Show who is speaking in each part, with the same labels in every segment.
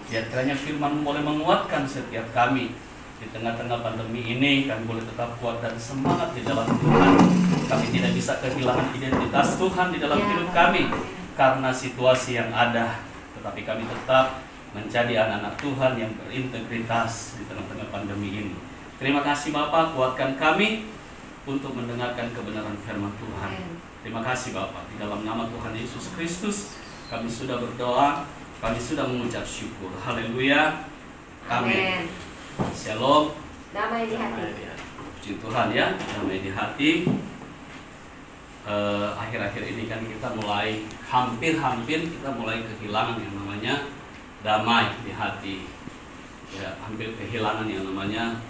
Speaker 1: Biar kiranya firman boleh menguatkan setiap kami di tengah-tengah pandemi ini. Kami boleh tetap kuat dan semangat di dalam Tuhan. Kami tidak bisa kehilangan identitas Tuhan di dalam hidup kami karena situasi yang ada, tetapi kami tetap menjadi anak-anak Tuhan yang berintegritas di tengah-tengah pandemi ini. Terima kasih Bapak, kuatkan kami untuk mendengarkan kebenaran firman Tuhan. Terima kasih Bapak, di dalam nama Tuhan Yesus Kristus kami sudah berdoa, kami sudah mengucap syukur. Haleluya. Amin. Shalom.
Speaker 2: Damai di hati.
Speaker 1: Puji Tuhan ya, damai di hati. Akhir-akhir ini kan kita mulai hampir kita mulai kehilangan yang namanya damai di hati. Ya, hampir kehilangan yang namanya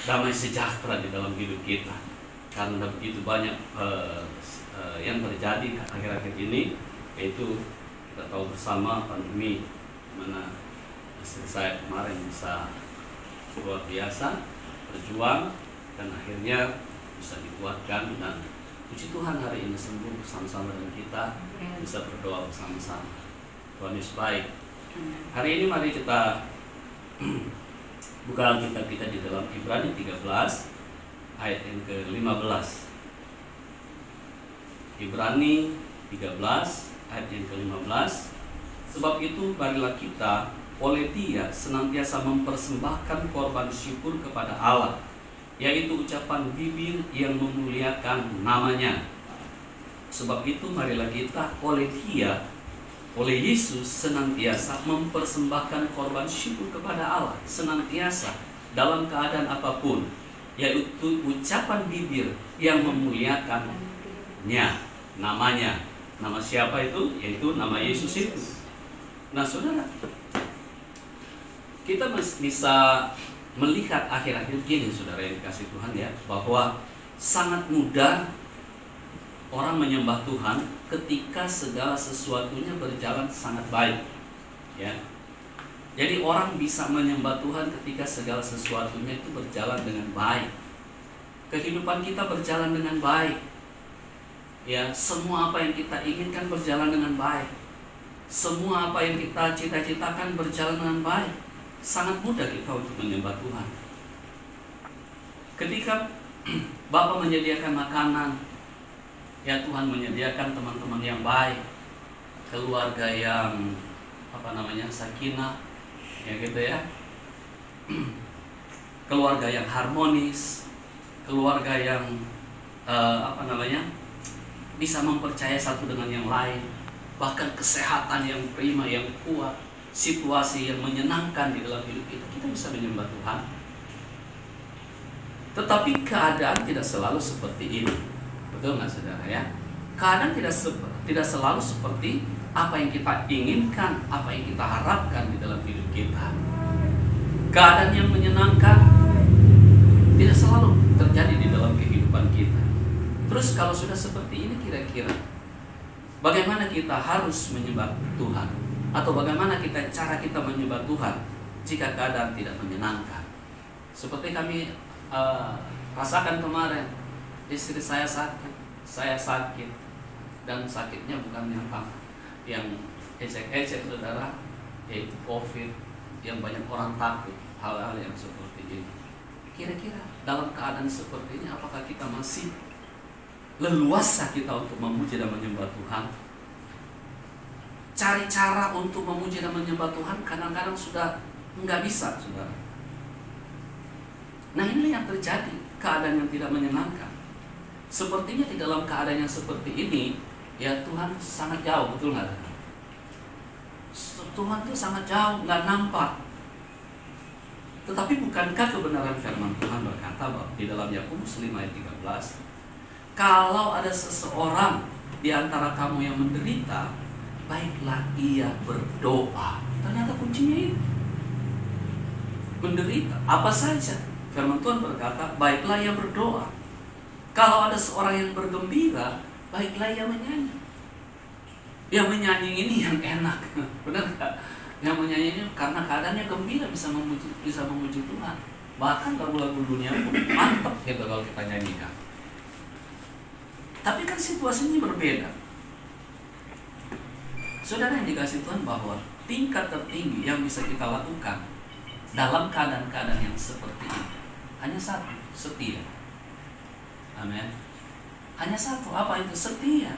Speaker 1: damai sejahtera di dalam hidup kita. Karena begitu banyak yang terjadi akhir-akhir ini, yaitu kita tahu bersama pandemi, mana istri saya kemarin bisa luar biasa berjuang dan akhirnya bisa dikuatkan, dan puji Tuhan hari ini sembuh bersama-sama dengan kita, bisa berdoa bersama-sama. Tuhan Yesus baik. Hari ini mari kita buka Alkitab kita di dalam Ibrani 13 ayat yang ke-15. Ibrani 13 ayat yang ke-15. Sebab itu marilah kita oleh Dia senantiasa mempersembahkan korban syukur kepada Allah, yaitu ucapan bibir yang memuliakan namanya. Sebab itu marilah kita oleh Dia, oleh Yesus, senantiasa mempersembahkan korban syukur kepada Allah, senantiasa dalam keadaan apapun, yaitu ucapan bibir yang memuliakannya, namanya. Nama siapa itu? Yaitu nama Yesus itu. Nah saudara, kita bisa melihat akhir-akhir ini, saudara yang dikasih Tuhan ya, bahwa sangat mudah orang menyembah Tuhan ketika segala sesuatunya berjalan sangat baik, ya. Jadi orang bisa menyembah Tuhan ketika segala sesuatunya itu berjalan dengan baik. Kehidupan kita berjalan dengan baik, ya. Semua apa yang kita inginkan berjalan dengan baik. Semua apa yang kita cita-citakan berjalan dengan baik. Sangat mudah kita untuk menyembah Tuhan. Ketika Bapa menyediakan makanan, ya Tuhan menyediakan teman-teman yang baik, keluarga yang sakinah, ya gitu ya, keluarga yang harmonis, keluarga yang bisa mempercayai satu dengan yang lain, bahkan kesehatan yang prima, yang kuat, situasi yang menyenangkan di dalam hidup kita bisa menyembah Tuhan. Tetapi keadaan tidak selalu seperti ini. Betul nggak saudara ya? Keadaan tidak selalu seperti apa yang kita inginkan, apa yang kita harapkan di dalam hidup kita. Keadaan yang menyenangkan tidak selalu terjadi di dalam kehidupan kita. Terus kalau sudah seperti ini, kira-kira bagaimana kita harus menyembah Tuhan? Atau bagaimana cara kita menyembah Tuhan jika keadaan tidak menyenangkan? Seperti kami rasakan kemarin, istri saya sakit, dan sakitnya bukan yang ecek-ecek saudara, yaitu COVID, yang banyak orang takut, hal-hal yang seperti ini. Kira-kira dalam keadaan seperti ini, apakah kita masih leluasa kita untuk memuji dan menyembah Tuhan? Cari cara untuk memuji dan menyembah Tuhan kadang-kadang sudah nggak bisa, saudara. Nah ini yang terjadi, keadaan yang tidak menyenangkan. Sepertinya di dalam keadaan yang seperti ini, ya Tuhan sangat jauh, betul nggak? Tuhan itu sangat jauh, nggak nampak. Tetapi bukankah kebenaran firman Tuhan berkata bahwa di dalam Yakobus 5 ayat 13, kalau ada seseorang di antara kamu yang menderita, baiklah ia berdoa. Ternyata kuncinya itu menderita, apa saja. Firman Tuhan berkata, baiklah ia berdoa. Kalau ada seorang yang bergembira, baiklah ia menyanyi. Yang menyanyi ini yang enak, benar gak? Yang menyanyi ini karena keadaannya gembira, bisa memuji Tuhan. Bahkan lagu-lagu dunia pun mantap gitu kalau kita nyanyikan. Tapi kan situasinya berbeda. Saudara yang dikasih Tuhan, bahwa tingkat tertinggi yang bisa kita lakukan dalam keadaan-keadaan yang seperti ini hanya satu, setia. Amin. Hanya satu, apa itu? Setia.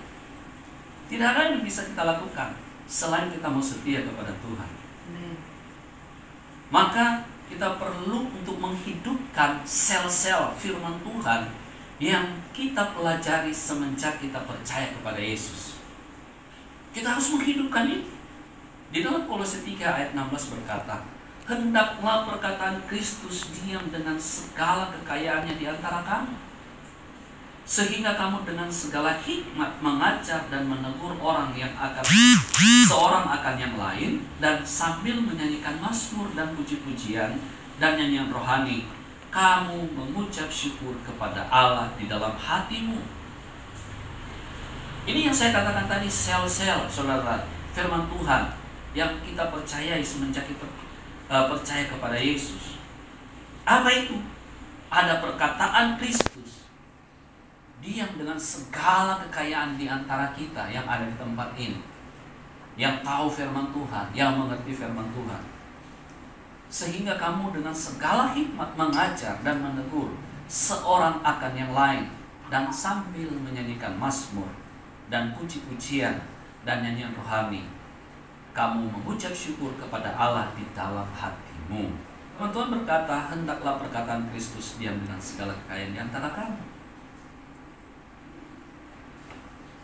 Speaker 1: Tidak ada yang bisa kita lakukan selain kita mau setia kepada Tuhan. Maka kita perlu untuk menghidupkan sel-sel firman Tuhan yang kita pelajari semenjak kita percaya kepada Yesus. Kita harus menghidupkan itu. Di dalam Kolose 3 ayat 16 berkata, hendaklah perkataan Kristus diam dengan segala kekayaannya di antara kamu, sehingga kamu dengan segala hikmat mengajar dan menegur orang yang akan seorang akan yang lain, dan sambil menyanyikan mazmur dan puji-pujian dan nyanyian rohani, kamu mengucap syukur kepada Allah di dalam hatimu. Ini yang saya katakan tadi, sel-sel, saudara, firman Tuhan yang kita percayai semenjak kita percaya kepada Yesus. Apa itu? Ada perkataan Kristus diam dengan segala kekayaan di antara kita yang ada di tempat ini, yang tahu firman Tuhan, yang mengerti firman Tuhan, sehingga kamu dengan segala hikmat mengajar dan menegur seorang akan yang lain, dan sambil menyanyikan mazmur dan puji-pujian dan nyanyian rohani, kamu mengucap syukur kepada Allah di dalam hatimu. Tuhan berkata, hendaklah perkataan Kristus diam dengan segala kekayaan di antara kamu.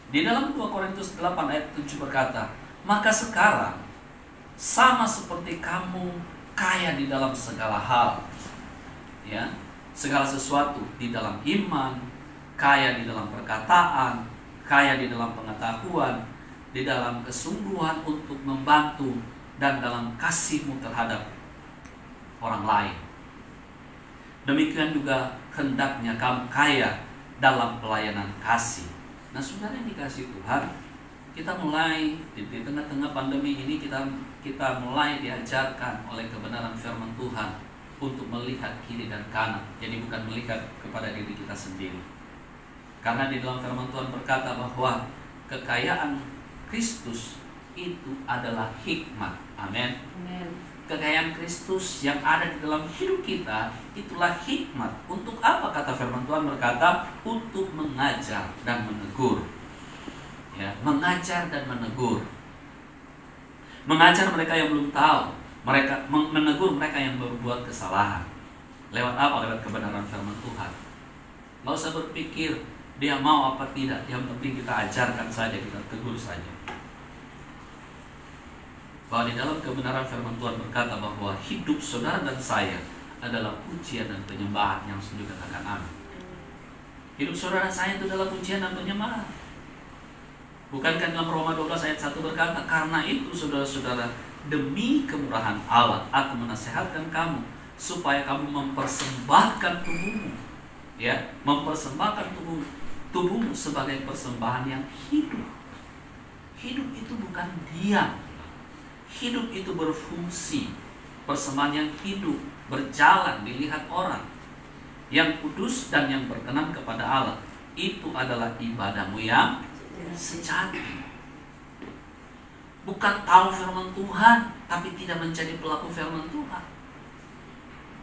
Speaker 1: Di dalam 2 Korintus 8 ayat 7 berkata, maka sekarang sama seperti kamu kaya di dalam segala hal, ya, segala sesuatu, di dalam iman, kaya di dalam perkataan, kaya di dalam pengetahuan, di dalam kesungguhan untuk membantu, dan dalam kasihmu terhadap orang lain. Demikian juga hendaknya kamu kaya dalam pelayanan kasih. Nah, saudara yang dikasih Tuhan, kita mulai di tengah-tengah pandemi ini kita mulai diajarkan oleh kebenaran firman Tuhan untuk melihat kiri dan kanan. Jadi bukan melihat kepada diri kita sendiri. Karena di dalam firman Tuhan berkata bahwa kekayaan Kristus itu adalah hikmat. Amin. Kekayaan Kristus yang ada di dalam hidup kita itulah hikmat. Untuk apa? Kata firman Tuhan berkata, untuk mengajar dan menegur. Ya, mengajar dan menegur. Mengajar mereka yang belum tahu, menegur mereka yang berbuat kesalahan. Lewat apa? Lewat kebenaran firman Tuhan. Nggak usah berpikir dia mau apa tidak, yang penting kita ajarkan saja, kita tegur saja. Bahwa di dalam kebenaran firman Tuhan berkata bahwa hidup saudara dan saya adalah pujian dan penyembahan, yang setuju katakan amin. Hidup saudara saya itu adalah pujian dan penyembahan. Bukankah dalam Roma 12 ayat 1 berkata, karena itu saudara-saudara, demi kemurahan Allah aku menasihatkan kamu supaya kamu mempersembahkan tubuhmu, ya, mempersembahkan tubuhmu sebagai persembahan yang hidup. Hidup itu bukan diam. Hidup itu berfungsi. Persembahan yang hidup, berjalan, dilihat orang, yang kudus dan yang berkenan kepada Allah. Itu adalah ibadahmu yang sejati. Bukan tahu firman Tuhan tapi tidak menjadi pelaku firman Tuhan.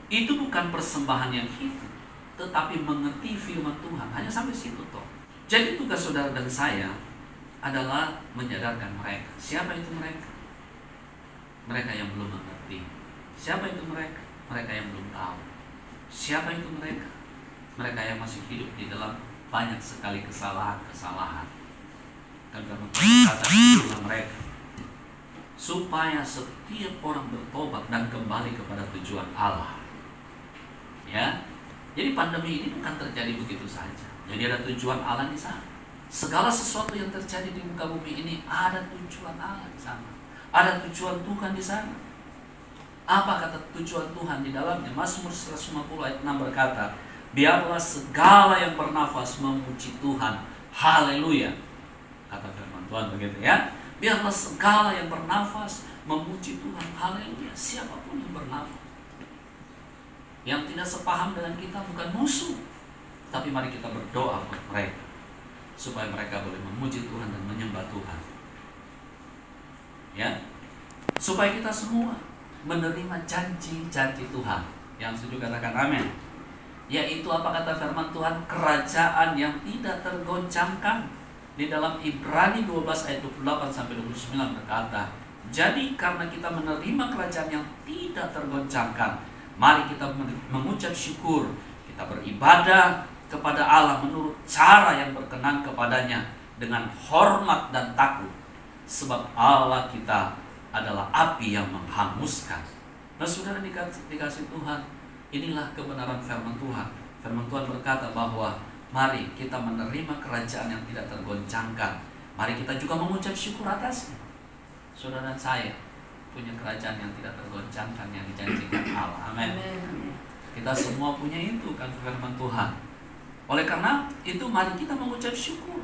Speaker 1: Itu bukan persembahan yang hidup, tetapi mengerti firman Tuhan. Hanya sampai situ toh. Jadi tugas saudara dan saya adalah menyadarkan mereka. Siapa itu mereka? Mereka yang belum mengerti. Siapa itu mereka? Mereka yang belum tahu. Siapa itu mereka? Mereka yang masih hidup di dalam banyak sekali kesalahan-kesalahan. Dan firman Tuhan berkata, itulah mereka, supaya setiap orang bertobat dan kembali kepada tujuan Allah. Ya, jadi pandemi ini bukan terjadi begitu saja. Jadi ada tujuan Allah di sana. Segala sesuatu yang terjadi di muka bumi ini ada tujuan Allah di sana. Ada tujuan Tuhan di sana. Apa kata tujuan Tuhan di dalamnya? Mazmur 150 ayat 6 berkata, biarlah segala yang bernafas memuji Tuhan. Haleluya. Kata firman Tuhan begitu ya. Biarlah segala yang bernafas memuji Tuhan. Haleluya. Siapapun yang bernafas, yang tidak sepaham dengan kita bukan musuh, tapi mari kita berdoa buat mereka supaya mereka boleh memuji Tuhan dan menyembah Tuhan. Ya, supaya kita semua menerima janji-janji Tuhan. Yang setuju katakan amin. Yaitu apa kata firman Tuhan? Kerajaan yang tidak tergoncangkan. Di dalam Ibrani 12 ayat 28 sampai 29 berkata, jadi karena kita menerima kerajaan yang tidak tergoncangkan, mari kita mengucap syukur, kita beribadah kepada Allah menurut cara yang berkenan kepadanya dengan hormat dan takut, sebab Allah kita adalah api yang menghanguskan. Nah, saudara dikasih Tuhan, inilah kebenaran firman Tuhan. Firman Tuhan berkata bahwa mari kita menerima kerajaan yang tidak tergoncangkan. Mari kita juga mengucap syukur atasnya. Saudara dan saya punya kerajaan yang tidak tergoncangkan yang dijanjikan Allah. Amin. Kita semua punya itu kan firman Tuhan. Oleh karena itu mari kita mengucap syukur.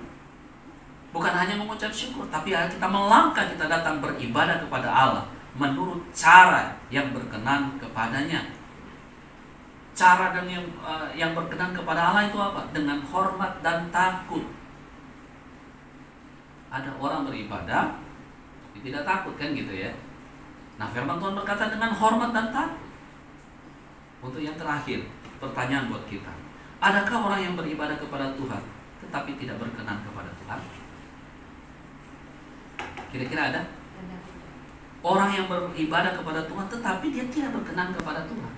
Speaker 1: Bukan hanya mengucap syukur, tapi kita melangkah, kita datang beribadah kepada Allah menurut cara yang berkenan kepadanya. Cara dan yang berkenan kepada Allah itu apa? Dengan hormat dan takut. Ada orang beribadah tapi tidak takut, kan gitu ya. Nah, firman Tuhan berkata dengan hormat dan takut. Untuk yang terakhir, pertanyaan buat kita. Adakah orang yang beribadah kepada Tuhan tetapi tidak berkenan kepada Tuhan? Kira-kira ada? Orang yang beribadah kepada Tuhan tetapi dia tidak berkenan kepada Tuhan.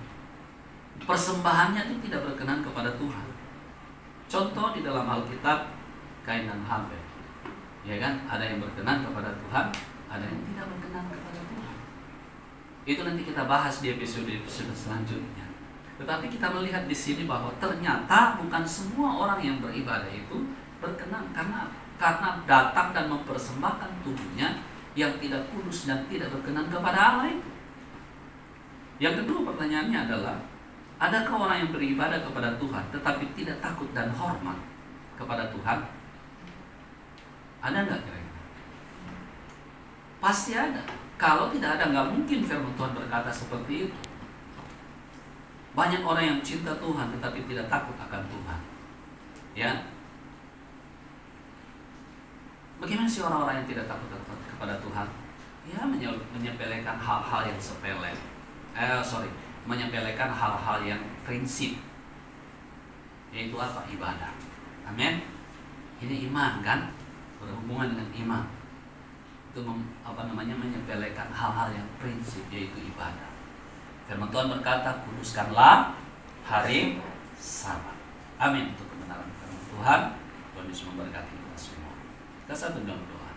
Speaker 1: Persembahannya itu tidak berkenan kepada Tuhan. Contoh di dalam Alkitab, Kain dan Habel. Ya kan? Ada yang berkenan kepada Tuhan, ada yang tidak berkenan kepada Tuhan. Itu nanti kita bahas di episode selanjutnya. Tetapi kita melihat di sini bahwa ternyata bukan semua orang yang beribadah itu berkenan karena datang dan mempersembahkan tubuhnya yang tidak kudus dan tidak berkenan kepada Allah itu. Yang kedua pertanyaannya adalah, adakah orang yang beribadah kepada Tuhan tetapi tidak takut dan hormat kepada Tuhan? Ada nggak kira-kira? Pasti ada. Kalau tidak ada, nggak mungkin firman Tuhan berkata seperti itu. Banyak orang yang cinta Tuhan tetapi tidak takut akan Tuhan. Ya. Bagaimana sih orang-orang yang tidak takut kepada Tuhan? Ya, menyepelekan hal-hal yang sepele. Menyepelekan hal-hal yang prinsip. Yaitu apa? Ibadah. Amin. Ini iman kan? Berhubungan dengan iman. Itu menyepelekan hal-hal yang prinsip, yaitu ibadah. Firman Tuhan berkata, kuduskanlah hari Sabat. Amin. Untuk kebenaran firman Tuhan, Tuhan Yesus memberkati kita semua. Kita satu dalam doa.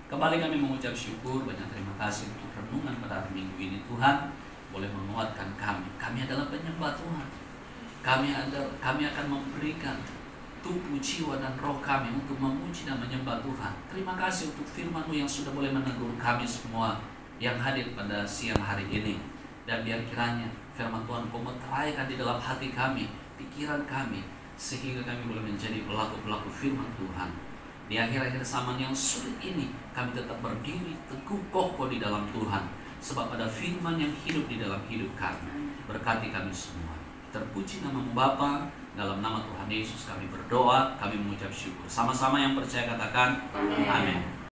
Speaker 1: Kembali kami mengucap syukur, banyak terima kasih untuk renungan pada hari Minggu ini. Tuhan boleh menguatkan kami. Kami adalah penyembah Tuhan. Kami akan memberikan tubuh, jiwa, dan roh kami untuk memuji dan menyembah Tuhan. Terima kasih untuk firman-Mu yang sudah boleh menegur kami semua yang hadir pada siang hari ini. Dan biar kiranya firman Tuhan Kau meteraikan di dalam hati kami, pikiran kami, sehingga kami boleh menjadi pelaku-pelaku firman Tuhan. Di akhir-akhir zaman yang sulit ini, kami tetap berdiri teguh kokoh di dalam Tuhan. Sebab ada firman yang hidup di dalam hidup kami. Berkati kami semua. Terpuji nama-Mu Bapa, dalam nama Tuhan Yesus kami berdoa, kami mengucap syukur. Sama-sama yang percaya katakan amin.